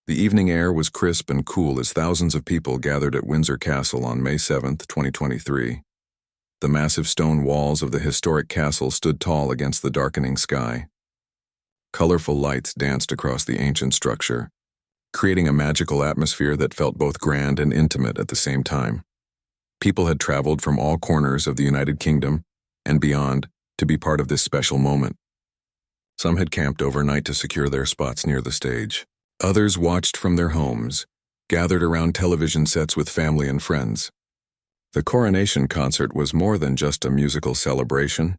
The evening air was crisp and cool as thousands of people gathered at Windsor Castle on May 7, 2023. The massive stone walls of the historic castle stood tall against the darkening sky. Colorful lights danced across the ancient structure, creating a magical atmosphere that felt both grand and intimate at the same time. People had traveled from all corners of the United Kingdom and beyond to be part of this special moment. Some had camped overnight to secure their spots near the stage. Others watched from their homes, gathered around television sets with family and friends. The Coronation concert was more than just a musical celebration.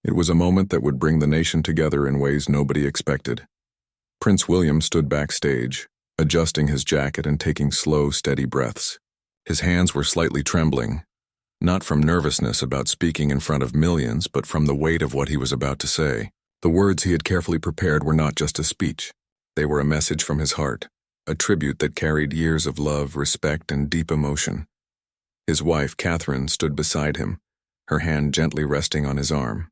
It was a moment that would bring the nation together in ways nobody expected. Prince William stood backstage, adjusting his jacket and taking slow, steady breaths. His hands were slightly trembling, not from nervousness about speaking in front of millions, but from the weight of what he was about to say. The words he had carefully prepared were not just a speech. They were a message from his heart, a tribute that carried years of love, respect, and deep emotion. His wife, Catherine, stood beside him, her hand gently resting on his arm.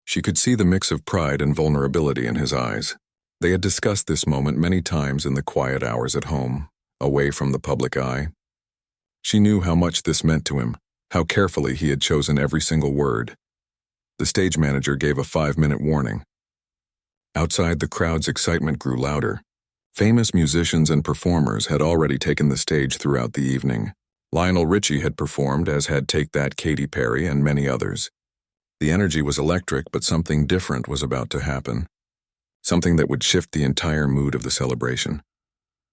She could see the mix of pride and vulnerability in his eyes. They had discussed this moment many times in the quiet hours at home, away from the public eye. She knew how much this meant to him, how carefully he had chosen every single word. The stage manager gave a 5-minute warning. Outside, the crowd's excitement grew louder. Famous musicians and performers had already taken the stage throughout the evening. Lionel Richie had performed, as had Take That Katy Perry and many others. The energy was electric, but something different was about to happen. Something that would shift the entire mood of the celebration.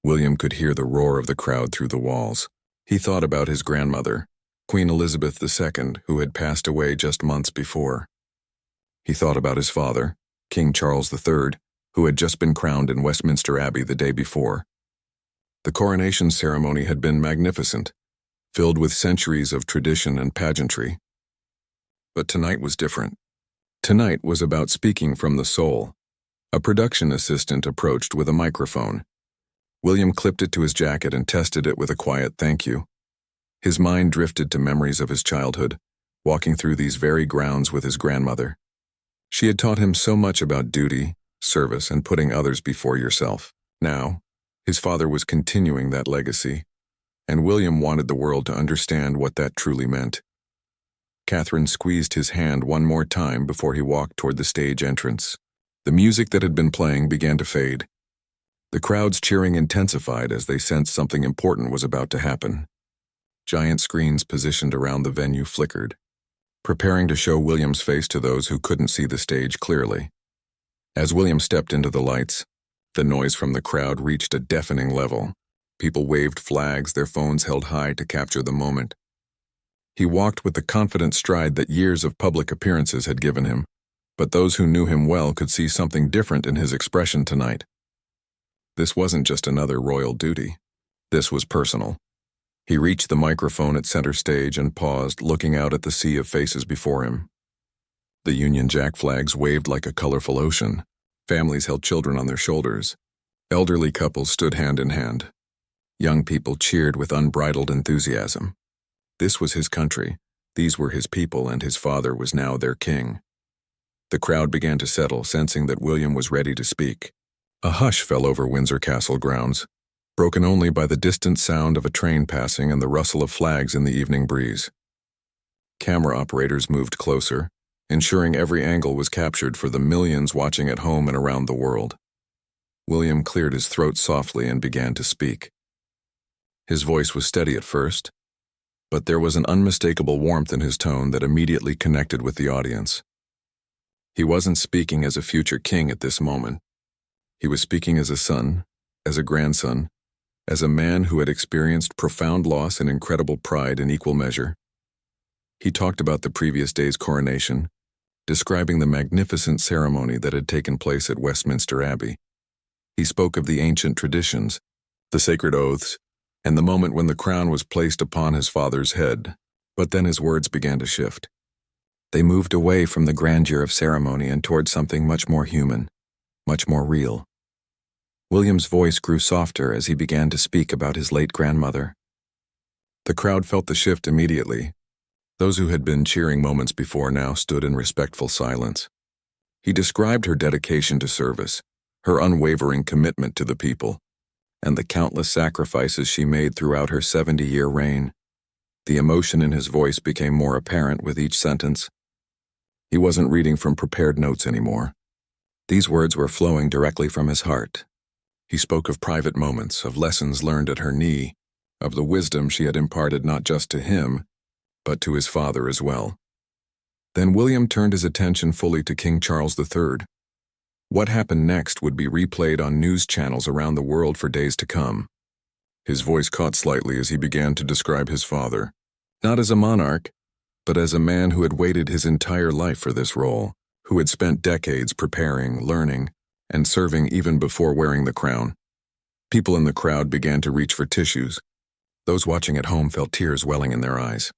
William could hear the roar of the crowd through the walls. He thought about his grandmother, Queen Elizabeth II, who had passed away just months before. He thought about his father, King Charles III, who had just been crowned in Westminster Abbey the day before. The coronation ceremony had been magnificent, filled with centuries of tradition and pageantry. But tonight was different. Tonight was about speaking from the soul. A production assistant approached with a microphone. William clipped it to his jacket and tested it with a quiet thank you. His mind drifted to memories of his childhood, walking through these very grounds with his grandmother. She had taught him so much about duty, service, and putting others before yourself. Now, his father was continuing that legacy, and William wanted the world to understand what that truly meant. Catherine squeezed his hand one more time before he walked toward the stage entrance. The music that had been playing began to fade. The crowd's cheering intensified as they sensed something important was about to happen. Giant screens positioned around the venue flickered, preparing to show William's face to those who couldn't see the stage clearly. As William stepped into the lights, the noise from the crowd reached a deafening level. People waved flags, their phones held high to capture the moment. He walked with the confident stride that years of public appearances had given him, but those who knew him well could see something different in his expression tonight. This wasn't just another royal duty. This was personal. He reached the microphone at center stage and paused, looking out at the sea of faces before him. The Union Jack flags waved like a colorful ocean. Families held children on their shoulders. Elderly couples stood hand in hand. Young people cheered with unbridled enthusiasm. This was his country, these were his people, and his father was now their king. The crowd began to settle, sensing that William was ready to speak. A hush fell over Windsor Castle grounds, broken only by the distant sound of a train passing and the rustle of flags in the evening breeze. Camera operators moved closer, ensuring every angle was captured for the millions watching at home and around the world. William cleared his throat softly and began to speak. His voice was steady at first, but there was an unmistakable warmth in his tone that immediately connected with the audience. He wasn't speaking as a future king at this moment. He was speaking as a son, as a grandson, as a man who had experienced profound loss and incredible pride in equal measure. He talked about the previous day's coronation, describing the magnificent ceremony that had taken place at Westminster Abbey. He spoke of the ancient traditions, the sacred oaths, and the moment when the crown was placed upon his father's head. But then his words began to shift. They moved away from the grandeur of ceremony and toward something much more human, much more real. William's voice grew softer as he began to speak about his late grandmother. The crowd felt the shift immediately. Those who had been cheering moments before now stood in respectful silence. He described her dedication to service, her unwavering commitment to the people. and the countless sacrifices she made throughout her 70-year reign. The emotion in his voice became more apparent with each sentence. He wasn't reading from prepared notes anymore. These words were flowing directly from his heart. He spoke of private moments, of lessons learned at her knee, of the wisdom she had imparted not just to him, but to his father as well. Then William turned his attention fully to King Charles III. What happened next would be replayed on news channels around the world for days to come. His voice caught slightly as he began to describe his father, not as a monarch, but as a man who had waited his entire life for this role, who had spent decades preparing, learning, and serving even before wearing the crown. People in the crowd began to reach for tissues. Those watching at home felt tears welling in their eyes.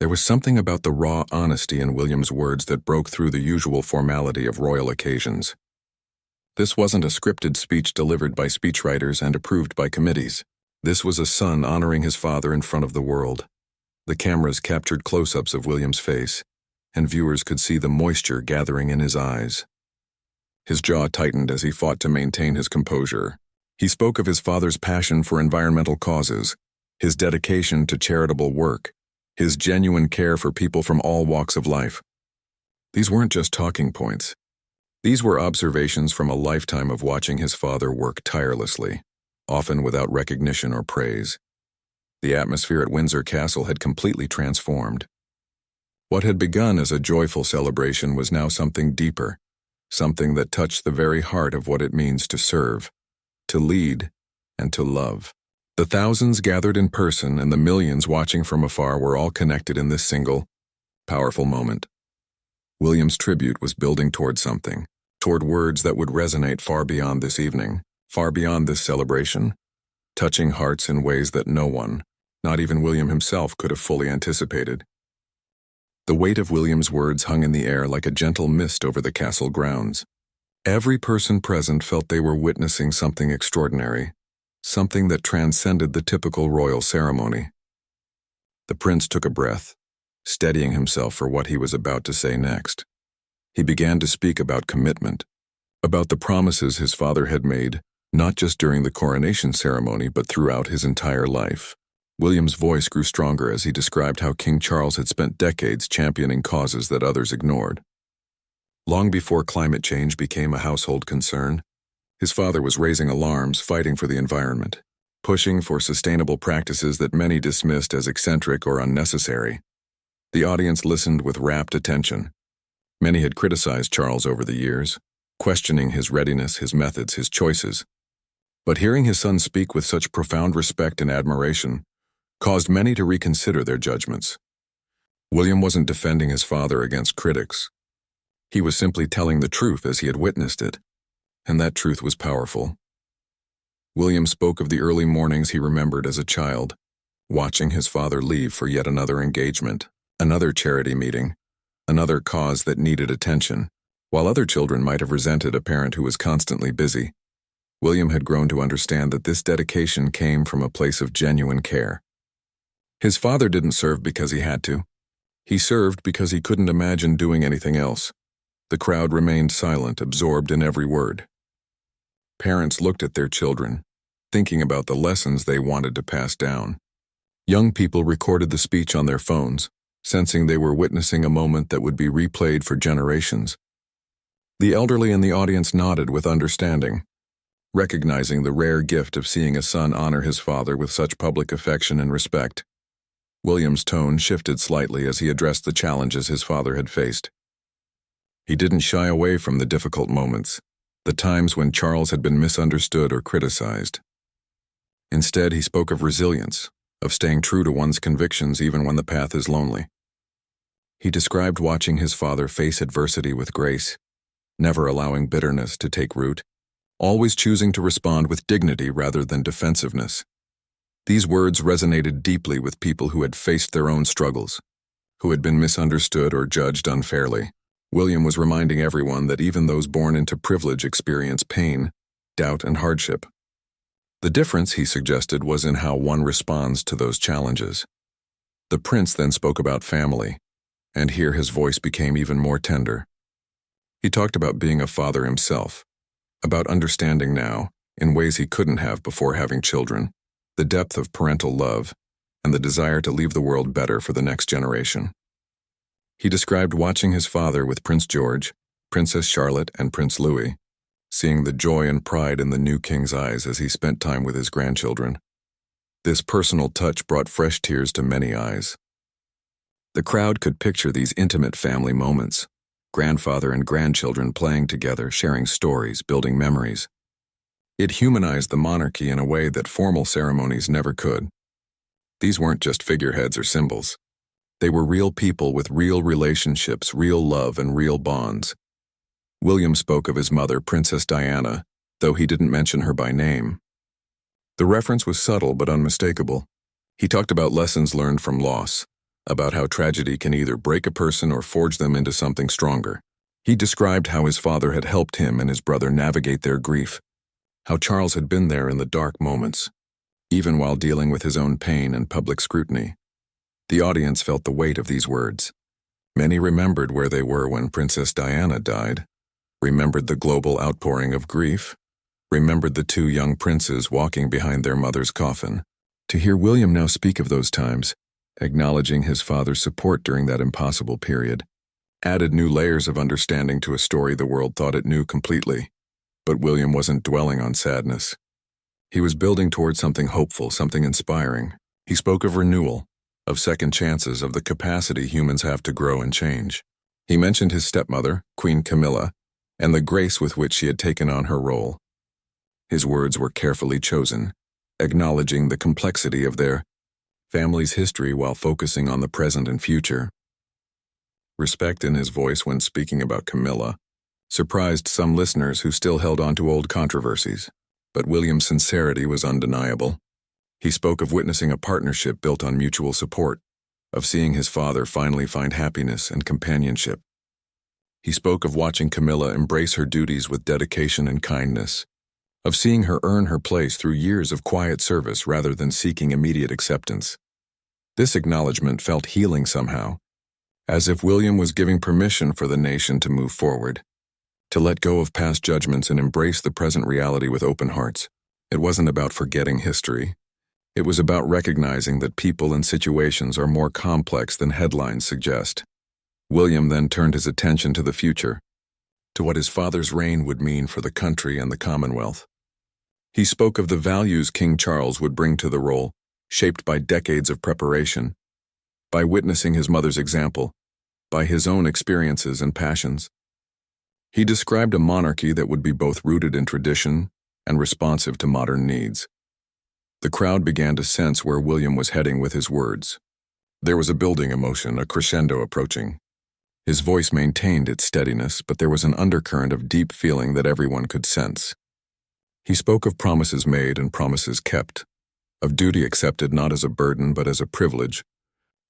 There was something about the raw honesty in William's words that broke through the usual formality of royal occasions. This wasn't a scripted speech delivered by speechwriters and approved by committees. This was a son honoring his father in front of the world. The cameras captured close-ups of William's face, and viewers could see the moisture gathering in his eyes. His jaw tightened as he fought to maintain his composure. He spoke of his father's passion for environmental causes, his dedication to charitable work, his genuine care for people from all walks of life. These weren't just talking points. These were observations from a lifetime of watching his father work tirelessly, often without recognition or praise. The atmosphere at Windsor Castle had completely transformed. What had begun as a joyful celebration was now something deeper, something that touched the very heart of what it means to serve, to lead, and to love. The thousands gathered in person and the millions watching from afar were all connected in this single, powerful moment. William's tribute was building toward something, toward words that would resonate far beyond this evening, far beyond this celebration, touching hearts in ways that no one, not even William himself, could have fully anticipated. The weight of William's words hung in the air like a gentle mist over the castle grounds. Every person present felt they were witnessing something extraordinary, something that transcended the typical royal ceremony. The prince took a breath, steadying himself for what he was about to say next. He began to speak about commitment, about the promises his father had made, not just during the coronation ceremony but throughout his entire life. William's voice grew stronger as he described how King Charles had spent decades championing causes that others ignored. Long before climate change became a household concern, his father was raising alarms, fighting for the environment, pushing for sustainable practices that many dismissed as eccentric or unnecessary. The audience listened with rapt attention. Many had criticized Charles over the years, questioning his readiness, his methods, his choices. But hearing his son speak with such profound respect and admiration caused many to reconsider their judgments. William wasn't defending his father against critics. He was simply telling the truth as he had witnessed it, and that truth was powerful. William spoke of the early mornings he remembered as a child, watching his father leave for yet another engagement, another charity meeting, another cause that needed attention. While other children might have resented a parent who was constantly busy, William had grown to understand that this dedication came from a place of genuine care. His father didn't serve because he had to. He served because he couldn't imagine doing anything else. The crowd remained silent, absorbed in every word. Parents looked at their children, thinking about the lessons they wanted to pass down. Young people recorded the speech on their phones, sensing they were witnessing a moment that would be replayed for generations. The elderly in the audience nodded with understanding, recognizing the rare gift of seeing a son honor his father with such public affection and respect. William's tone shifted slightly as he addressed the challenges his father had faced. He didn't shy away from the difficult moments, the times when Charles had been misunderstood or criticized. Instead, he spoke of resilience, of staying true to one's convictions even when the path is lonely. He described watching his father face adversity with grace, never allowing bitterness to take root, always choosing to respond with dignity rather than defensiveness. These words resonated deeply with people who had faced their own struggles, who had been misunderstood or judged unfairly. William was reminding everyone that even those born into privilege experience pain, doubt, and hardship. The difference, he suggested, was in how one responds to those challenges. The prince then spoke about family, and here his voice became even more tender. He talked about being a father himself, about understanding now, in ways he couldn't have before having children, the depth of parental love, and the desire to leave the world better for the next generation. He described watching his father with Prince George, Princess Charlotte, and Prince Louis, seeing the joy and pride in the new king's eyes as he spent time with his grandchildren. This personal touch brought fresh tears to many eyes. The crowd could picture these intimate family moments, grandfather and grandchildren playing together, sharing stories, building memories. It humanized the monarchy in a way that formal ceremonies never could. These weren't just figureheads or symbols. They were real people with real relationships, real love, and real bonds. William spoke of his mother, Princess Diana, though he didn't mention her by name. The reference was subtle but unmistakable. He talked about lessons learned from loss, about how tragedy can either break a person or forge them into something stronger. He described how his father had helped him and his brother navigate their grief, how Charles had been there in the dark moments, even while dealing with his own pain and public scrutiny. The audience felt the weight of these words. Many remembered where they were when Princess Diana died, remembered the global outpouring of grief, remembered the two young princes walking behind their mother's coffin. To hear William now speak of those times, acknowledging his father's support during that impossible period, added new layers of understanding to a story the world thought it knew completely. But William wasn't dwelling on sadness. He was building towards something hopeful, something inspiring. He spoke of renewal, of second chances, of the capacity humans have to grow and change. He mentioned his stepmother, Queen Camilla, and the grace with which she had taken on her role. His words were carefully chosen, acknowledging the complexity of their family's history while focusing on the present and future. Respect in his voice when speaking about Camilla surprised some listeners who still held on to old controversies, but William's sincerity was undeniable. He spoke of witnessing a partnership built on mutual support, of seeing his father finally find happiness and companionship. He spoke of watching Camilla embrace her duties with dedication and kindness, of seeing her earn her place through years of quiet service rather than seeking immediate acceptance. This acknowledgement felt healing somehow, as if William was giving permission for the nation to move forward, to let go of past judgments and embrace the present reality with open hearts. It wasn't about forgetting history. It was about recognizing that people and situations are more complex than headlines suggest. William then turned his attention to the future, to what his father's reign would mean for the country and the Commonwealth. He spoke of the values King Charles would bring to the role, shaped by decades of preparation, by witnessing his mother's example, by his own experiences and passions. He described a monarchy that would be both rooted in tradition and responsive to modern needs. The crowd began to sense where William was heading with his words. There was a building emotion, a crescendo approaching. His voice maintained its steadiness, but there was an undercurrent of deep feeling that everyone could sense. He spoke of promises made and promises kept, of duty accepted not as a burden but as a privilege,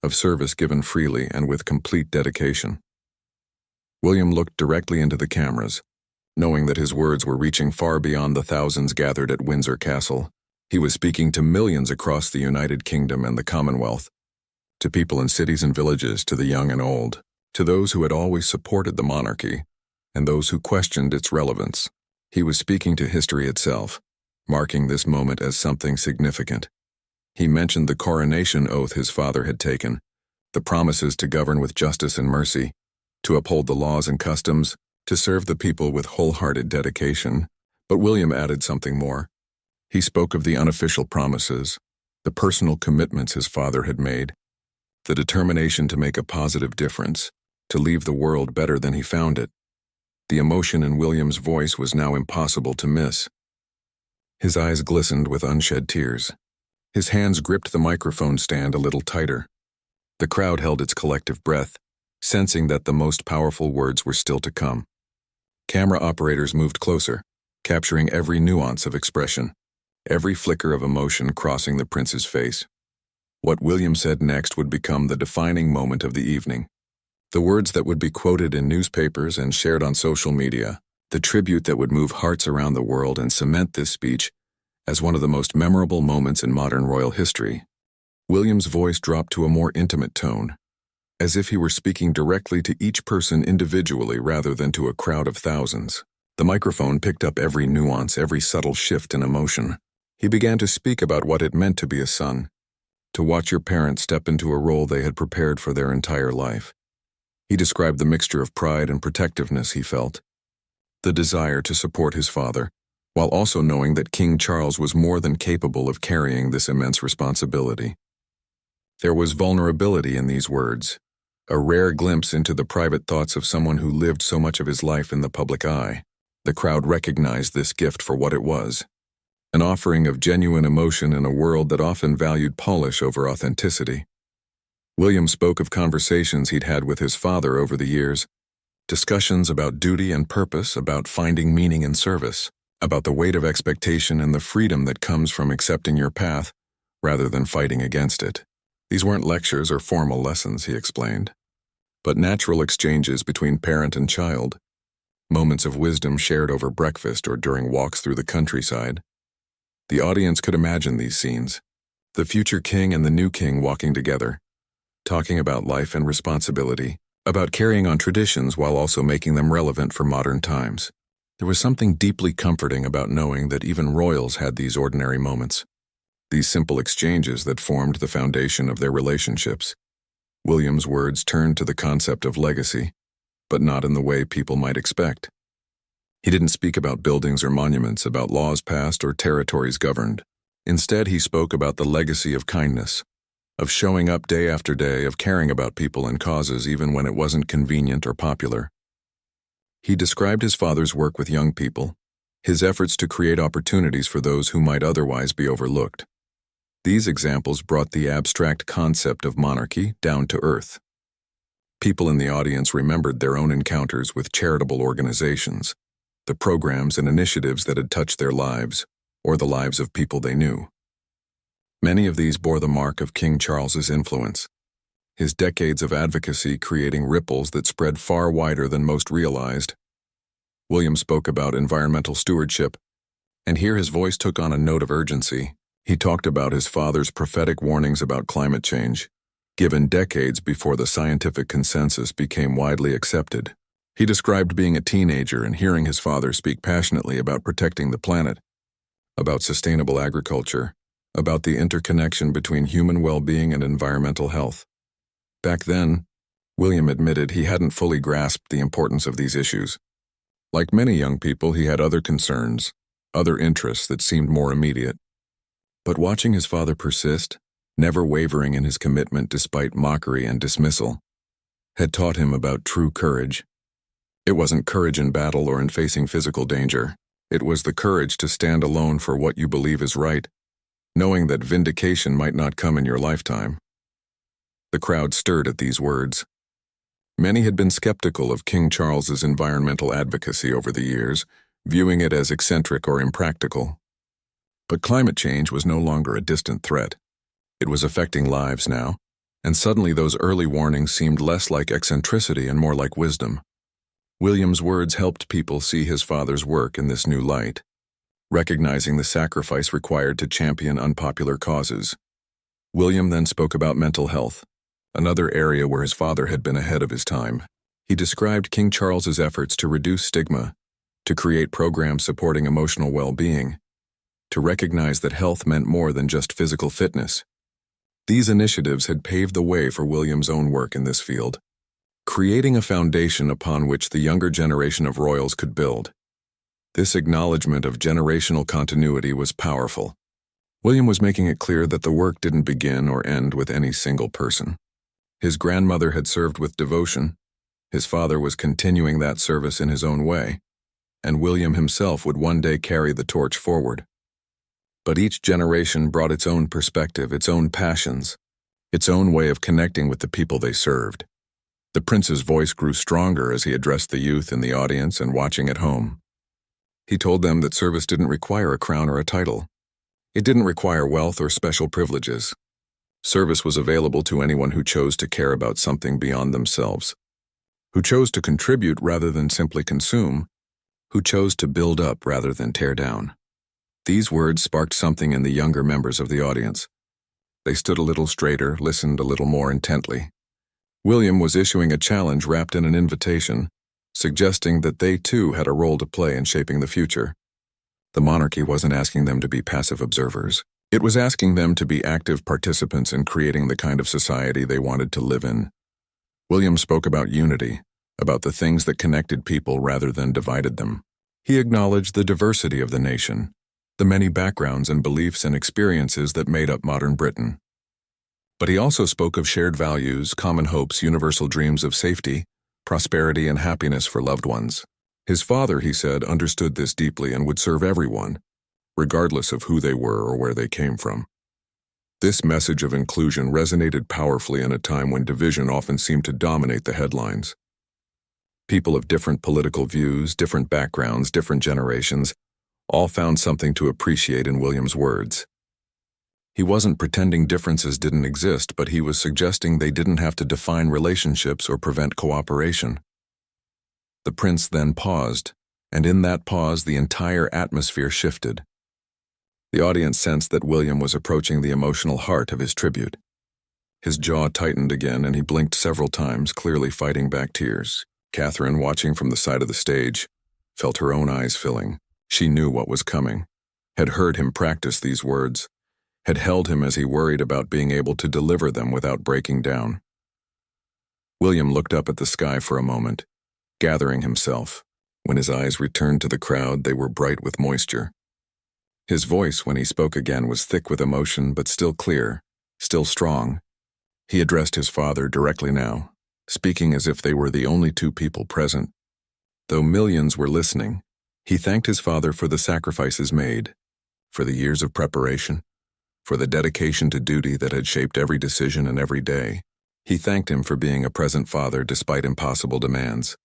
of service given freely and with complete dedication. William looked directly into the cameras, knowing that his words were reaching far beyond the thousands gathered at Windsor Castle. He was speaking to millions across the United Kingdom and the Commonwealth, to people in cities and villages, to the young and old, to those who had always supported the monarchy, and those who questioned its relevance. He was speaking to history itself, marking this moment as something significant. He mentioned the coronation oath his father had taken, the promises to govern with justice and mercy, to uphold the laws and customs, to serve the people with wholehearted dedication. But William added something more. He spoke of the unofficial promises, the personal commitments his father had made, the determination to make a positive difference, to leave the world better than he found it. The emotion in William's voice was now impossible to miss. His eyes glistened with unshed tears. His hands gripped the microphone stand a little tighter. The crowd held its collective breath, sensing that the most powerful words were still to come. Camera operators moved closer, capturing every nuance of expression, every flicker of emotion crossing the prince's face. What William said next would become the defining moment of the evening. The words that would be quoted in newspapers and shared on social media, the tribute that would move hearts around the world and cement this speech as one of the most memorable moments in modern royal history. William's voice dropped to a more intimate tone, as if he were speaking directly to each person individually rather than to a crowd of thousands. The microphone picked up every nuance, every subtle shift in emotion. He began to speak about what it meant to be a son, to watch your parents step into a role they had prepared for their entire life. He described the mixture of pride and protectiveness he felt, the desire to support his father, while also knowing that King Charles was more than capable of carrying this immense responsibility. There was vulnerability in these words, a rare glimpse into the private thoughts of someone who lived so much of his life in the public eye. The crowd recognized this gift for what it was, an offering of genuine emotion in a world that often valued polish over authenticity. William spoke of conversations he'd had with his father over the years, discussions about duty and purpose, about finding meaning in service, about the weight of expectation and the freedom that comes from accepting your path rather than fighting against it. These weren't lectures or formal lessons, he explained, but natural exchanges between parent and child, moments of wisdom shared over breakfast or during walks through the countryside. The audience could imagine these scenes, the future king and the new king walking together, talking about life and responsibility, about carrying on traditions while also making them relevant for modern times. There was something deeply comforting about knowing that even royals had these ordinary moments, these simple exchanges that formed the foundation of their relationships. William's words turned to the concept of legacy, but not in the way people might expect. He didn't speak about buildings or monuments, about laws passed or territories governed. Instead, he spoke about the legacy of kindness, of showing up day after day, of caring about people and causes even when it wasn't convenient or popular. He described his father's work with young people, his efforts to create opportunities for those who might otherwise be overlooked. These examples brought the abstract concept of monarchy down to earth. People in the audience remembered their own encounters with charitable organizations, the programs and initiatives that had touched their lives, or the lives of people they knew. Many of these bore the mark of King Charles's influence, his decades of advocacy creating ripples that spread far wider than most realized. William spoke about environmental stewardship, and here his voice took on a note of urgency. He talked about his father's prophetic warnings about climate change, given decades before the scientific consensus became widely accepted. He described being a teenager and hearing his father speak passionately about protecting the planet, about sustainable agriculture, about the interconnection between human well-being and environmental health. Back then, William admitted he hadn't fully grasped the importance of these issues. Like many young people, he had other concerns, other interests that seemed more immediate. But watching his father persist, never wavering in his commitment despite mockery and dismissal, had taught him about true courage. It wasn't courage in battle or in facing physical danger. It was the courage to stand alone for what you believe is right, knowing that vindication might not come in your lifetime. The crowd stirred at these words. Many had been skeptical of King Charles's environmental advocacy over the years, viewing it as eccentric or impractical. But climate change was no longer a distant threat. It was affecting lives now, and suddenly those early warnings seemed less like eccentricity and more like wisdom. William's words helped people see his father's work in this new light, recognizing the sacrifice required to champion unpopular causes. William then spoke about mental health, another area where his father had been ahead of his time. He described King Charles's efforts to reduce stigma, to create programs supporting emotional well-being, to recognize that health meant more than just physical fitness. These initiatives had paved the way for William's own work in this field, creating a foundation upon which the younger generation of royals could build. This acknowledgement of generational continuity was powerful. William was making it clear that the work didn't begin or end with any single person. His grandmother had served with devotion, his father was continuing that service in his own way, and William himself would one day carry the torch forward. But each generation brought its own perspective, its own passions, its own way of connecting with the people they served. The prince's voice grew stronger as he addressed the youth in the audience and watching at home. He told them that service didn't require a crown or a title. It didn't require wealth or special privileges. Service was available to anyone who chose to care about something beyond themselves, who chose to contribute rather than simply consume, who chose to build up rather than tear down. These words sparked something in the younger members of the audience. They stood a little straighter, listened a little more intently. William was issuing a challenge wrapped in an invitation, suggesting that they too had a role to play in shaping the future. The monarchy wasn't asking them to be passive observers. It was asking them to be active participants in creating the kind of society they wanted to live in. William spoke about unity, about the things that connected people rather than divided them. He acknowledged the diversity of the nation, the many backgrounds and beliefs and experiences that made up modern Britain. But he also spoke of shared values, common hopes, universal dreams of safety, prosperity, and happiness for loved ones. His father, he said, understood this deeply and would serve everyone, regardless of who they were or where they came from. This message of inclusion resonated powerfully in a time when division often seemed to dominate the headlines. People of different political views, different backgrounds, different generations, all found something to appreciate in William's words. He wasn't pretending differences didn't exist, but he was suggesting they didn't have to define relationships or prevent cooperation. The prince then paused, and in that pause the entire atmosphere shifted. The audience sensed that William was approaching the emotional heart of his tribute. His jaw tightened again and he blinked several times, clearly fighting back tears. Catherine, watching from the side of the stage, felt her own eyes filling. She knew what was coming, had heard him practice these words, had held him as he worried about being able to deliver them without breaking down. William looked up at the sky for a moment, gathering himself. When his eyes returned to the crowd, they were bright with moisture. His voice, when he spoke again, was thick with emotion, but still clear, still strong. He addressed his father directly now, speaking as if they were the only two people present. Though millions were listening, he thanked his father for the sacrifices made, for the years of preparation, for the dedication to duty that had shaped every decision and every day. He thanked him for being a present father despite impossible demands,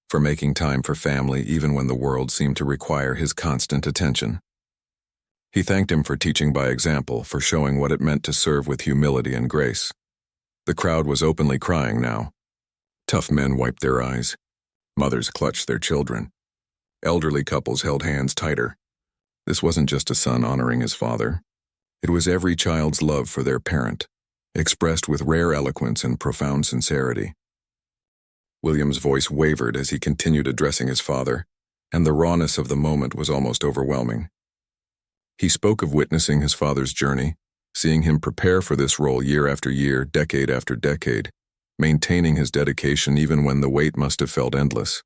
for making time for family even when the world seemed to require his constant attention. He thanked him for teaching by example, for showing what it meant to serve with humility and grace. The crowd was openly crying now. Tough men wiped their eyes. Mothers clutched their children. Elderly couples held hands tighter. This wasn't just a son honoring his father. It was every child's love for their parent, expressed with rare eloquence and profound sincerity. William's voice wavered as he continued addressing his father, and the rawness of the moment was almost overwhelming. He spoke of witnessing his father's journey, seeing him prepare for this role year after year, decade after decade, maintaining his dedication even when the wait must have felt endless.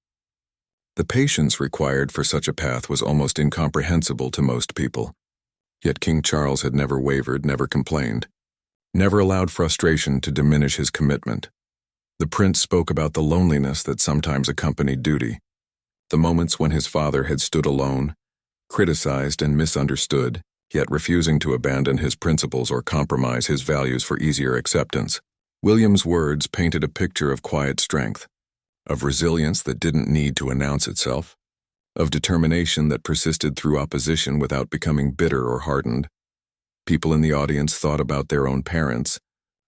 The patience required for such a path was almost incomprehensible to most people. Yet King Charles had never wavered, never complained, never allowed frustration to diminish his commitment. The prince spoke about the loneliness that sometimes accompanied duty, the moments when his father had stood alone, criticized and misunderstood, yet refusing to abandon his principles or compromise his values for easier acceptance. William's words painted a picture of quiet strength, of resilience that didn't need to announce itself, of determination that persisted through opposition without becoming bitter or hardened. People in the audience thought about their own parents,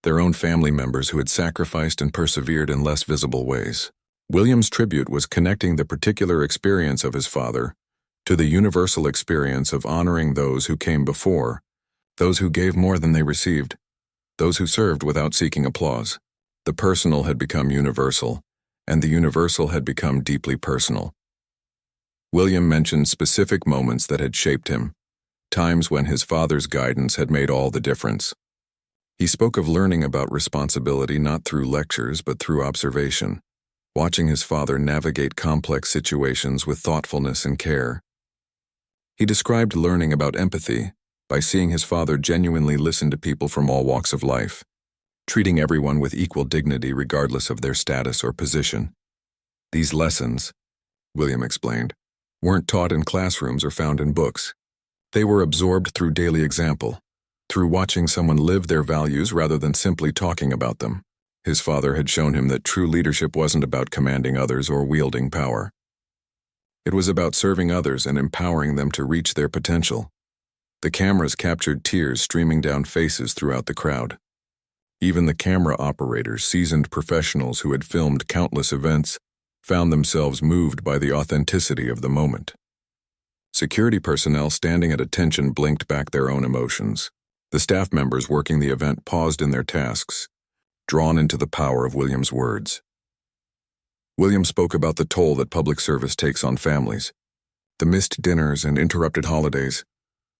their own family members who had sacrificed and persevered in less visible ways. William's tribute was connecting the particular experience of his father to the universal experience of honoring those who came before, those who gave more than they received, those who served without seeking applause. The personal had become universal, and the universal had become deeply personal. William mentioned specific moments that had shaped him, times when his father's guidance had made all the difference. He spoke of learning about responsibility not through lectures but through observation, watching his father navigate complex situations with thoughtfulness and care. He described learning about empathy by seeing his father genuinely listen to people from all walks of life, treating everyone with equal dignity regardless of their status or position. These lessons, William explained, weren't taught in classrooms or found in books. They were absorbed through daily example, through watching someone live their values rather than simply talking about them. His father had shown him that true leadership wasn't about commanding others or wielding power. It was about serving others and empowering them to reach their potential. The cameras captured tears streaming down faces throughout the crowd. Even the camera operators, seasoned professionals who had filmed countless events, found themselves moved by the authenticity of the moment. Security personnel standing at attention blinked back their own emotions. The staff members working the event paused in their tasks, drawn into the power of William's words. William spoke about the toll that public service takes on families, the missed dinners and interrupted holidays,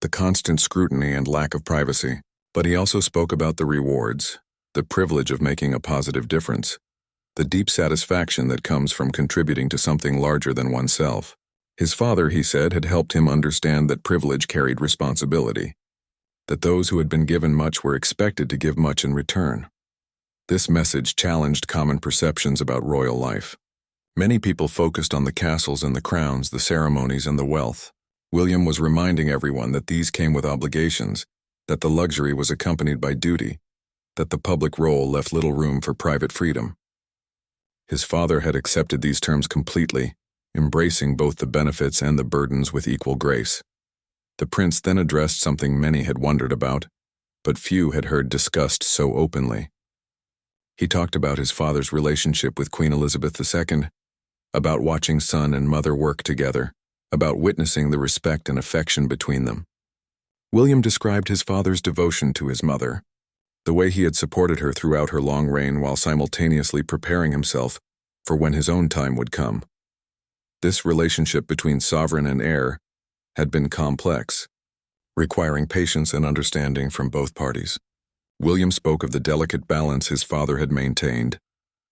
the constant scrutiny and lack of privacy. But he also spoke about the rewards, the privilege of making a positive difference, the deep satisfaction that comes from contributing to something larger than oneself. His father, he said, had helped him understand that privilege carried responsibility, that those who had been given much were expected to give much in return. This message challenged common perceptions about royal life. Many people focused on the castles and the crowns, the ceremonies and the wealth. William was reminding everyone that these came with obligations, that the luxury was accompanied by duty, that the public role left little room for private freedom. His father had accepted these terms completely, embracing both the benefits and the burdens with equal grace. The prince then addressed something many had wondered about, but few had heard discussed so openly. He talked about his father's relationship with Queen Elizabeth II, about watching son and mother work together, about witnessing the respect and affection between them. William described his father's devotion to his mother, the way he had supported her throughout her long reign while simultaneously preparing himself for when his own time would come. This relationship between sovereign and heir had been complex, requiring patience and understanding from both parties. William spoke of the delicate balance his father had maintained,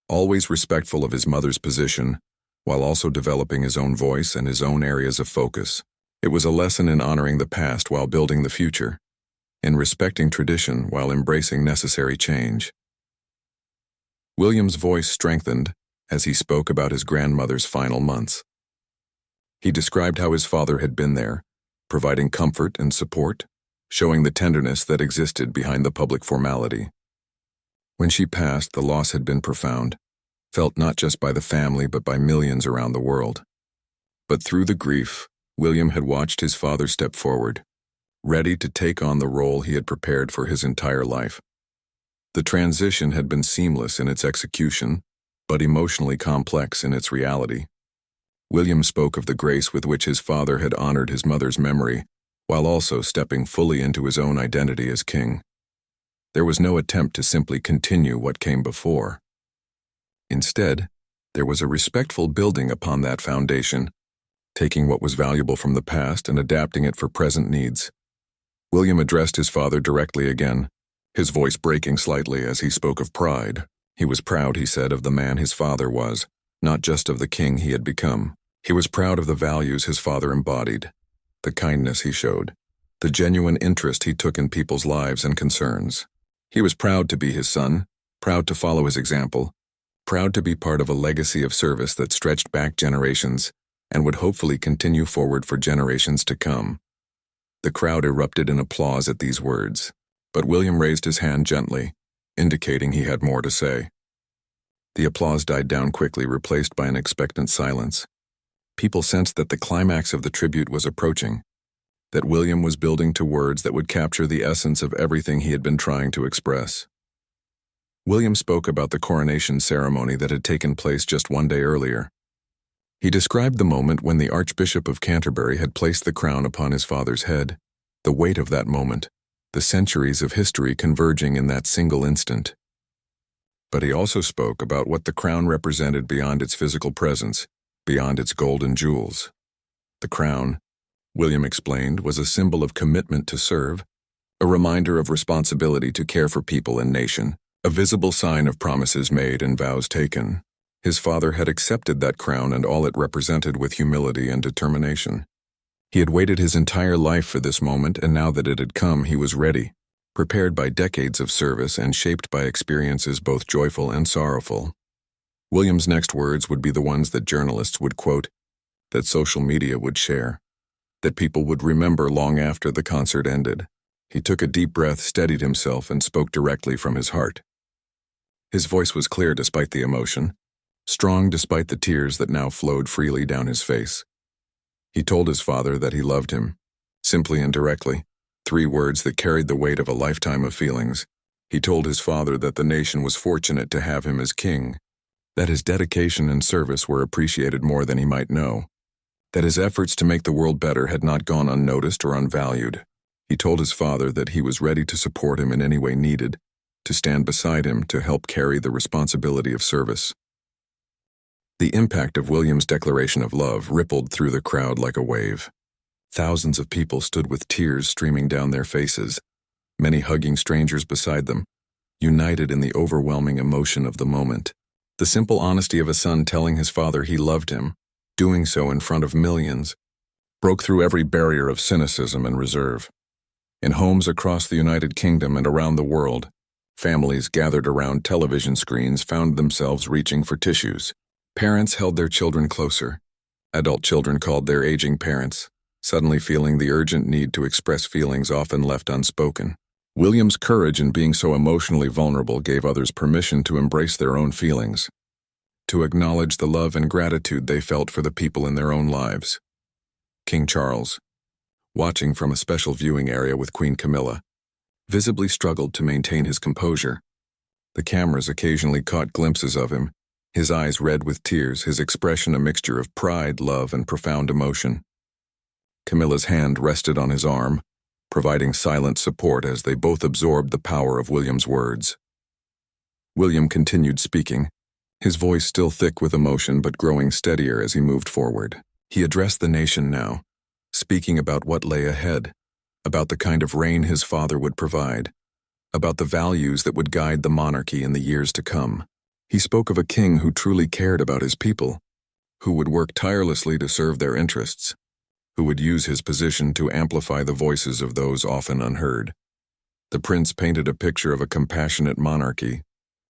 always respectful of his mother's position, while also developing his own voice and his own areas of focus. It was a lesson in honoring the past while building the future, in respecting tradition while embracing necessary change. William's voice strengthened as he spoke about his grandmother's final months. He described how his father had been there, providing comfort and support, showing the tenderness that existed behind the public formality. When she passed, the loss had been profound, felt not just by the family but by millions around the world. But through the grief, William had watched his father step forward, ready to take on the role he had prepared for his entire life. The transition had been seamless in its execution, but emotionally complex in its reality. William spoke of the grace with which his father had honored his mother's memory, while also stepping fully into his own identity as king. There was no attempt to simply continue what came before. Instead, there was a respectful building upon that foundation, taking what was valuable from the past and adapting it for present needs. William addressed his father directly again, his voice breaking slightly as he spoke of pride. He was proud, he said, of the man his father was, not just of the king he had become. He was proud of the values his father embodied, the kindness he showed, the genuine interest he took in people's lives and concerns. He was proud to be his son, proud to follow his example, proud to be part of a legacy of service that stretched back generations and would hopefully continue forward for generations to come. The crowd erupted in applause at these words, but William raised his hand gently, indicating he had more to say. The applause died down quickly, replaced by an expectant silence. People sensed that the climax of the tribute was approaching, that William was building to words that would capture the essence of everything he had been trying to express. William spoke about the coronation ceremony that had taken place just one day earlier. He described the moment when the Archbishop of Canterbury had placed the crown upon his father's head, the weight of that moment, the centuries of history converging in that single instant. But he also spoke about what the crown represented beyond its physical presence, beyond its gold and jewels. The crown, William explained, was a symbol of commitment to serve, a reminder of responsibility to care for people and nation, a visible sign of promises made and vows taken. His father had accepted that crown and all it represented with humility and determination. He had waited his entire life for this moment, and now that it had come, he was ready, prepared by decades of service and shaped by experiences both joyful and sorrowful. William's next words would be the ones that journalists would quote, that social media would share, that people would remember long after the concert ended. He took a deep breath, steadied himself, and spoke directly from his heart. His voice was clear despite the emotion, strong despite the tears that now flowed freely down his face. He told his father that he loved him, simply and directly, 3 words that carried the weight of a lifetime of feelings. He told his father that the nation was fortunate to have him as king, that his dedication and service were appreciated more than he might know, that his efforts to make the world better had not gone unnoticed or unvalued. He told his father that he was ready to support him in any way needed, to stand beside him to help carry the responsibility of service. The impact of William's declaration of love rippled through the crowd like a wave. Thousands of people stood with tears streaming down their faces, many hugging strangers beside them, united in the overwhelming emotion of the moment. The simple honesty of a son telling his father he loved him, doing so in front of millions, broke through every barrier of cynicism and reserve. In homes across the United Kingdom and around the world, families gathered around television screens found themselves reaching for tissues. Parents held their children closer. Adult children called their aging parents, suddenly feeling the urgent need to express feelings often left unspoken. William's courage in being so emotionally vulnerable gave others permission to embrace their own feelings, to acknowledge the love and gratitude they felt for the people in their own lives. King Charles, watching from a special viewing area with Queen Camilla, visibly struggled to maintain his composure. The cameras occasionally caught glimpses of him, his eyes red with tears, his expression a mixture of pride, love, and profound emotion. Camilla's hand rested on his arm, providing silent support as they both absorbed the power of William's words. William continued speaking, his voice still thick with emotion but growing steadier as he moved forward. He addressed the nation now, speaking about what lay ahead, about the kind of reign his father would provide, about the values that would guide the monarchy in the years to come. He spoke of a king who truly cared about his people, who would work tirelessly to serve their interests, who would use his position to amplify the voices of those often unheard. The prince painted a picture of a compassionate monarchy,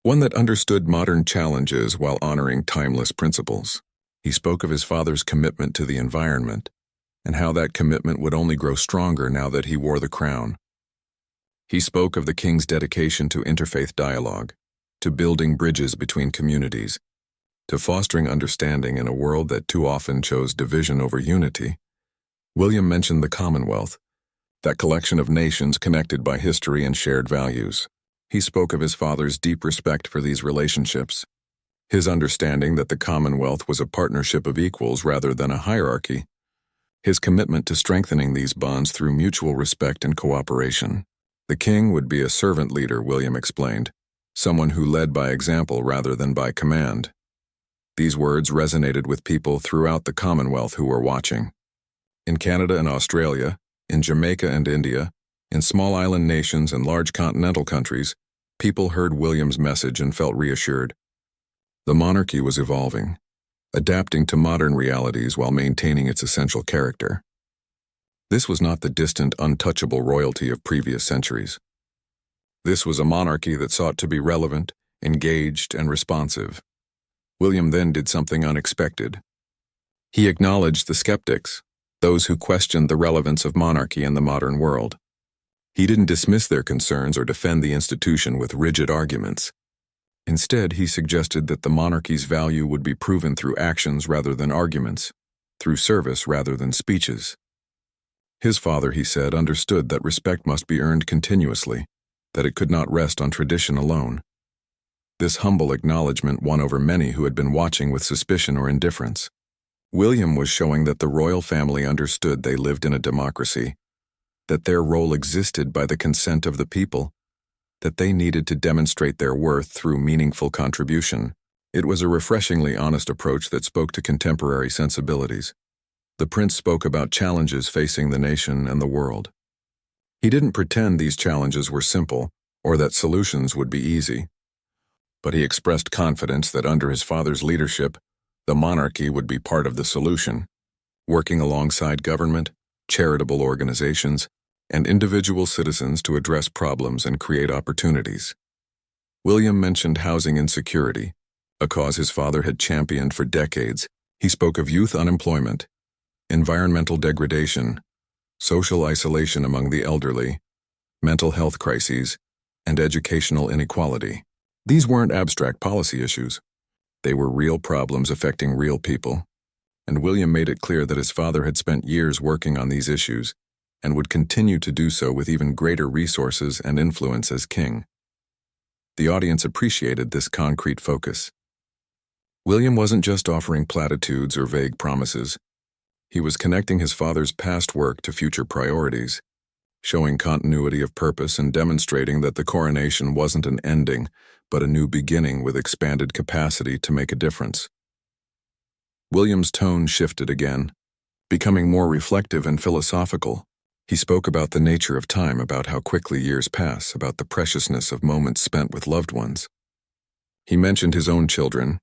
one that understood modern challenges while honoring timeless principles. He spoke of his father's commitment to the environment, and how that commitment would only grow stronger now that he wore the crown. He spoke of the king's dedication to interfaith dialogue, to building bridges between communities, to fostering understanding in a world that too often chose division over unity. William mentioned the Commonwealth, that collection of nations connected by history and shared values. He spoke of his father's deep respect for these relationships, his understanding that the Commonwealth was a partnership of equals rather than a hierarchy, his commitment to strengthening these bonds through mutual respect and cooperation. The king would be a servant leader, William explained, someone who led by example rather than by command. These words resonated with people throughout the Commonwealth who were watching. In Canada and Australia, in Jamaica and India, in small island nations and large continental countries, people heard William's message and felt reassured. The monarchy was evolving, adapting to modern realities while maintaining its essential character. This was not the distant, untouchable royalty of previous centuries. This was a monarchy that sought to be relevant, engaged, and responsive. William then did something unexpected. He acknowledged the skeptics, those who questioned the relevance of monarchy in the modern world. He didn't dismiss their concerns or defend the institution with rigid arguments. Instead, he suggested that the monarchy's value would be proven through actions rather than arguments, through service rather than speeches. His father, he said, understood that respect must be earned continuously, that it could not rest on tradition alone. This humble acknowledgement won over many who had been watching with suspicion or indifference. William was showing that the royal family understood they lived in a democracy, that their role existed by the consent of the people, that they needed to demonstrate their worth through meaningful contribution. It was a refreshingly honest approach that spoke to contemporary sensibilities. The prince spoke about challenges facing the nation and the world. He didn't pretend these challenges were simple or that solutions would be easy, but he expressed confidence that under his father's leadership, the monarchy would be part of the solution, working alongside government, charitable organizations, and individual citizens to address problems and create opportunities. William mentioned housing insecurity, a cause his father had championed for decades. He spoke of youth unemployment, environmental degradation, social isolation among the elderly, mental health crises, and educational inequality. These weren't abstract policy issues. They were real problems affecting real people, and William made it clear that his father had spent years working on these issues and would continue to do so with even greater resources and influence as king. The audience appreciated this concrete focus. William wasn't just offering platitudes or vague promises. He was connecting his father's past work to future priorities, showing continuity of purpose and demonstrating that the coronation wasn't an ending, but a new beginning with expanded capacity to make a difference. William's tone shifted again, becoming more reflective and philosophical. He spoke about the nature of time, about how quickly years pass, about the preciousness of moments spent with loved ones. He mentioned his own children,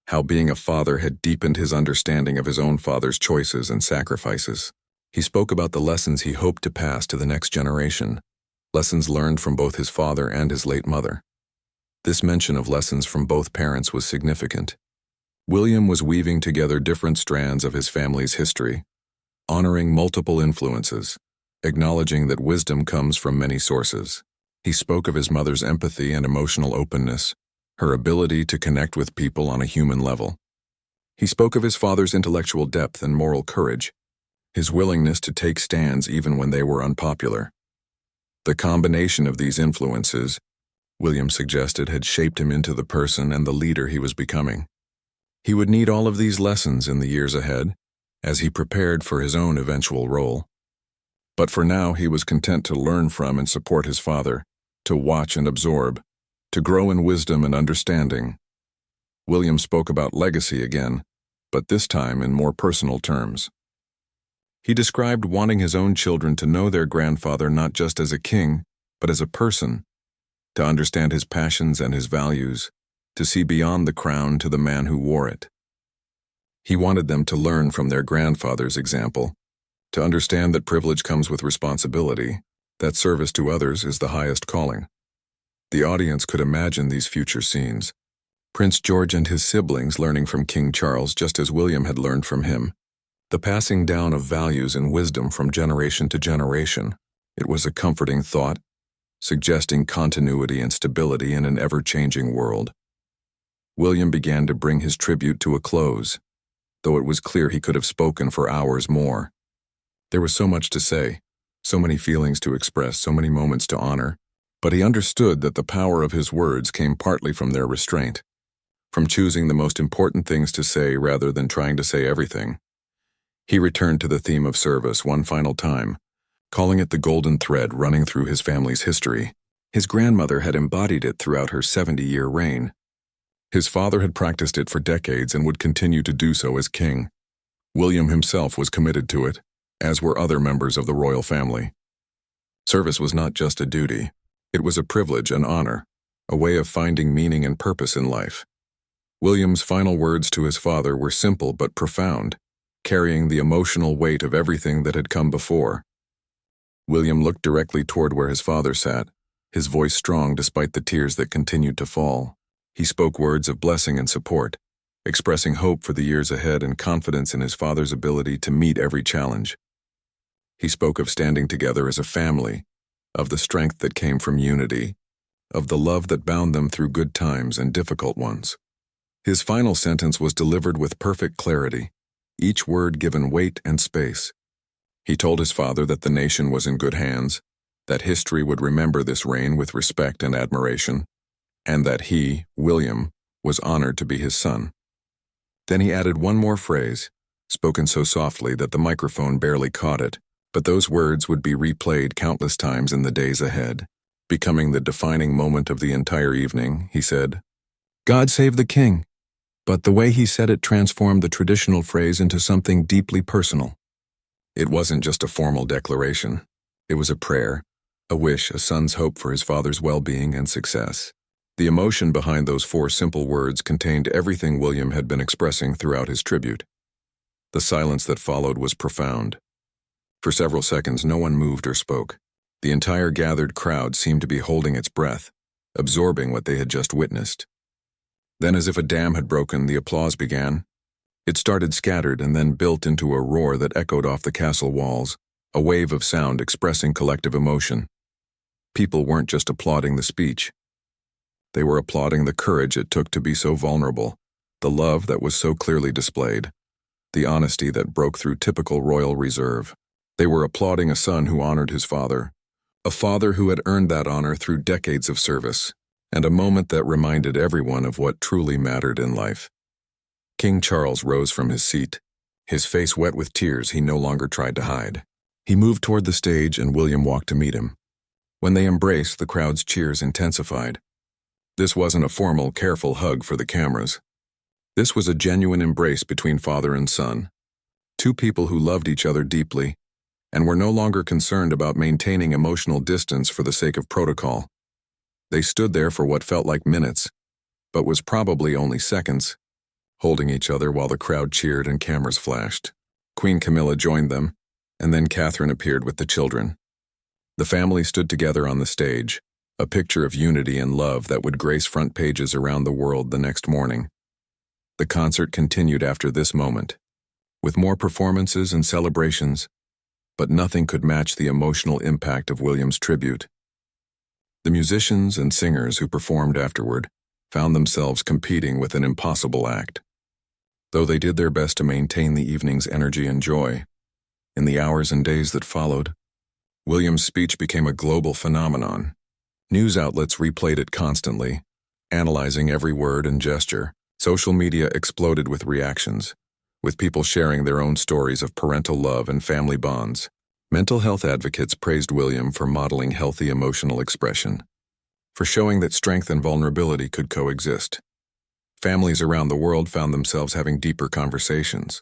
how being a father had deepened his understanding of his own father's choices and sacrifices. He spoke about the lessons he hoped to pass to the next generation, lessons learned from both his father and his late mother. This mention of lessons from both parents was significant. William was weaving together different strands of his family's history, honoring multiple influences, acknowledging that wisdom comes from many sources. He spoke of his mother's empathy and emotional openness, her ability to connect with people on a human level. He spoke of his father's intellectual depth and moral courage, his willingness to take stands even when they were unpopular. The combination of these influences, William suggested, had shaped him into the person and the leader he was becoming. He would need all of these lessons in the years ahead, as he prepared for his own eventual role. But for now, he was content to learn from and support his father, to watch and absorb, to grow in wisdom and understanding. William spoke about legacy again, but this time in more personal terms. He described wanting his own children to know their grandfather not just as a king, but as a person, to understand his passions and his values, to see beyond the crown to the man who wore it. He wanted them to learn from their grandfather's example, to understand that privilege comes with responsibility, that service to others is the highest calling. The audience could imagine these future scenes. Prince George and his siblings learning from King Charles just as William had learned from him. The passing down of values and wisdom from generation to generation. It was a comforting thought, suggesting continuity and stability in an ever-changing world. William began to bring his tribute to a close, though it was clear he could have spoken for hours more. There was so much to say, so many feelings to express, so many moments to honor, but he understood that the power of his words came partly from their restraint, from choosing the most important things to say rather than trying to say everything. He returned to the theme of service one final time, calling it the golden thread running through his family's history. His grandmother had embodied it throughout her 70-year reign. His father had practiced it for decades and would continue to do so as king. William himself was committed to it, as were other members of the royal family. Service was not just a duty. It was a privilege and honor, a way of finding meaning and purpose in life. William's final words to his father were simple but profound, carrying the emotional weight of everything that had come before. William looked directly toward where his father sat, his voice strong despite the tears that continued to fall. He spoke words of blessing and support, expressing hope for the years ahead and confidence in his father's ability to meet every challenge. He spoke of standing together as a family, of the strength that came from unity, of the love that bound them through good times and difficult ones. His final sentence was delivered with perfect clarity, each word given weight and space. He told his father that the nation was in good hands, that history would remember this reign with respect and admiration, and that he, William, was honored to be his son. Then he added one more phrase, spoken so softly that the microphone barely caught it, but those words would be replayed countless times in the days ahead. Becoming the defining moment of the entire evening, he said, "God save the king." But the way he said it transformed the traditional phrase into something deeply personal. It wasn't just a formal declaration. It was a prayer, a wish, a son's hope for his father's well-being and success. The emotion behind those 4 simple words contained everything William had been expressing throughout his tribute. The silence that followed was profound. For several seconds, no one moved or spoke. The entire gathered crowd seemed to be holding its breath, absorbing what they had just witnessed. Then, as if a dam had broken, the applause began. It started scattered and then built into a roar that echoed off the castle walls, a wave of sound expressing collective emotion. People weren't just applauding the speech. They were applauding the courage it took to be so vulnerable, the love that was so clearly displayed, the honesty that broke through typical royal reserve. They were applauding a son who honored his father, a father who had earned that honor through decades of service, and a moment that reminded everyone of what truly mattered in life. King Charles rose from his seat, his face wet with tears he no longer tried to hide. He moved toward the stage and William walked to meet him. When they embraced, the crowd's cheers intensified. This wasn't a formal, careful hug for the cameras. This was a genuine embrace between father and son, two people who loved each other deeply and were no longer concerned about maintaining emotional distance for the sake of protocol. They stood there for what felt like minutes, but was probably only seconds, holding each other while the crowd cheered and cameras flashed. Queen Camilla joined them, and then Catherine appeared with the children. The family stood together on the stage, a picture of unity and love that would grace front pages around the world the next morning. The concert continued after this moment, with more performances and celebrations, but nothing could match the emotional impact of William's tribute. The musicians and singers who performed afterward found themselves competing with an impossible act. Though they did their best to maintain the evening's energy and joy, in the hours and days that followed, William's speech became a global phenomenon. News outlets replayed it constantly, analyzing every word and gesture. Social media exploded with reactions, with people sharing their own stories of parental love and family bonds. Mental health advocates praised William for modeling healthy emotional expression, for showing that strength and vulnerability could coexist. Families around the world found themselves having deeper conversations.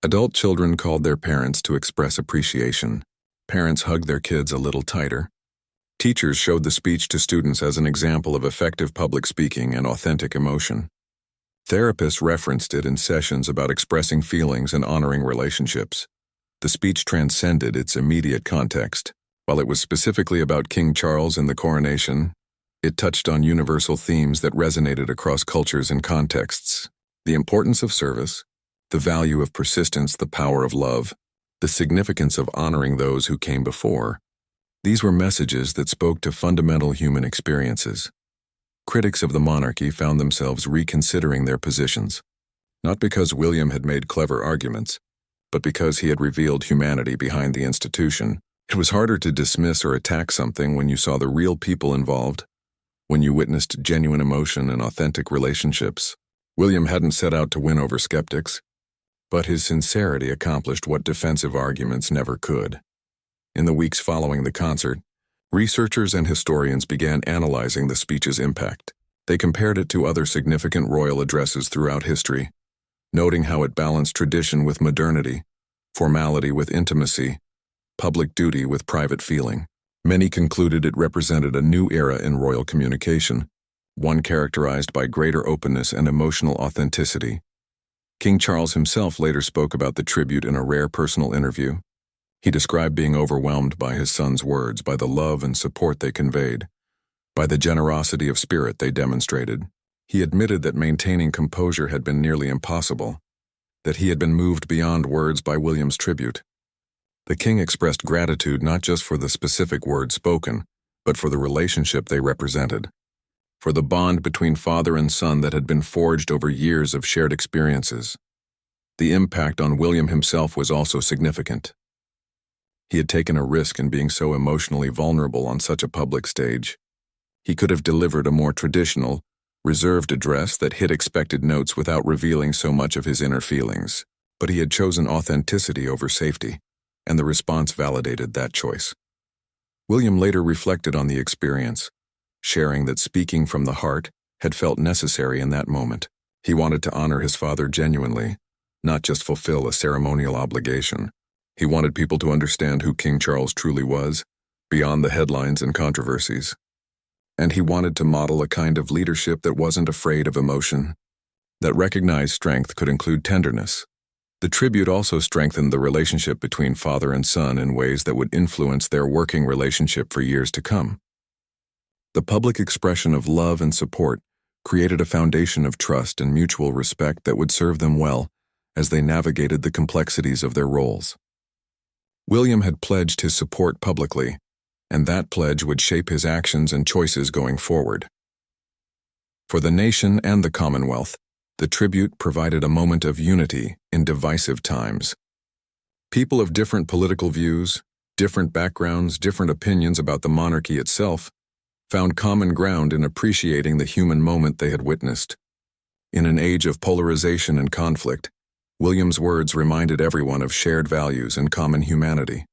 Adult children called their parents to express appreciation. Parents hugged their kids a little tighter. Teachers showed the speech to students as an example of effective public speaking and authentic emotion. Therapists referenced it in sessions about expressing feelings and honoring relationships. The speech transcended its immediate context. While it was specifically about King Charles and the Coronation, it touched on universal themes that resonated across cultures and contexts. The importance of service, the value of persistence, the power of love, the significance of honoring those who came before. These were messages that spoke to fundamental human experiences. Critics of the monarchy found themselves reconsidering their positions, not because William had made clever arguments, but because he had revealed humanity behind the institution. It was harder to dismiss or attack something when you saw the real people involved, when you witnessed genuine emotion and authentic relationships. William hadn't set out to win over skeptics, but his sincerity accomplished what defensive arguments never could. In the weeks following the concert, researchers and historians began analyzing the speech's impact. They compared it to other significant royal addresses throughout history, noting how it balanced tradition with modernity, formality with intimacy, public duty with private feeling. Many concluded it represented a new era in royal communication, one characterized by greater openness and emotional authenticity. King Charles himself later spoke about the tribute in a rare personal interview. He described being overwhelmed by his son's words, by the love and support they conveyed, by the generosity of spirit they demonstrated. He admitted that maintaining composure had been nearly impossible, that he had been moved beyond words by William's tribute. The king expressed gratitude not just for the specific words spoken, but for the relationship they represented, for the bond between father and son that had been forged over years of shared experiences. The impact on William himself was also significant. He had taken a risk in being so emotionally vulnerable on such a public stage. He could have delivered a more traditional, reserved address that hit expected notes without revealing so much of his inner feelings, but he had chosen authenticity over safety, and the response validated that choice. William later reflected on the experience, sharing that speaking from the heart had felt necessary in that moment. He wanted to honor his father genuinely, not just fulfill a ceremonial obligation. He wanted people to understand who King Charles truly was, beyond the headlines and controversies. And he wanted to model a kind of leadership that wasn't afraid of emotion, that recognized strength could include tenderness. The tribute also strengthened the relationship between father and son in ways that would influence their working relationship for years to come. The public expression of love and support created a foundation of trust and mutual respect that would serve them well as they navigated the complexities of their roles. William had pledged his support publicly, and that pledge would shape his actions and choices going forward. For the nation and the Commonwealth, the tribute provided a moment of unity in divisive times. People of different political views, different backgrounds, different opinions about the monarchy itself, found common ground in appreciating the human moment they had witnessed. In an age of polarization and conflict, William's words reminded everyone of shared values and common humanity.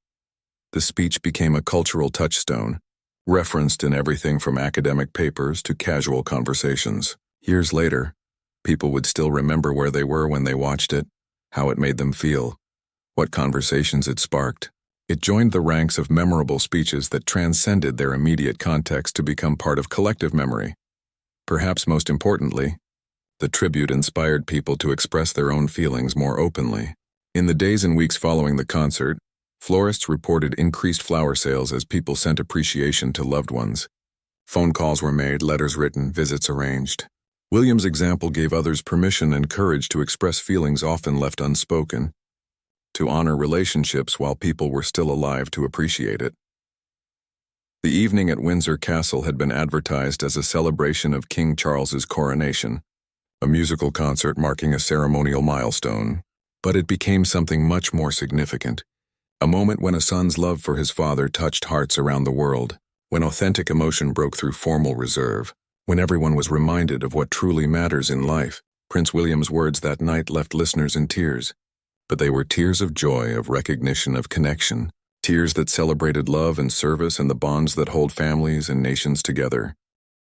The speech became a cultural touchstone, referenced in everything from academic papers to casual conversations. Years later, People would still remember where they were when they watched it, how it made them feel, what conversations it sparked. It joined the ranks of memorable speeches that transcended their immediate context to become part of collective memory. Perhaps most importantly, the tribute inspired people to express their own feelings more openly. In the days and weeks following the concert, florists reported increased flower sales as people sent appreciation to loved ones. Phone calls were made, letters written, visits arranged. William's example gave others permission and courage to express feelings often left unspoken, to honor relationships while people were still alive to appreciate it. The evening at Windsor Castle had been advertised as a celebration of King Charles's coronation, a musical concert marking a ceremonial milestone, but it became something much more significant, a moment when a son's love for his father touched hearts around the world, when authentic emotion broke through formal reserve, when everyone was reminded of what truly matters in life. Prince William's words that night left listeners in tears, but they were tears of joy, of recognition, of connection, tears that celebrated love and service and the bonds that hold families and nations together.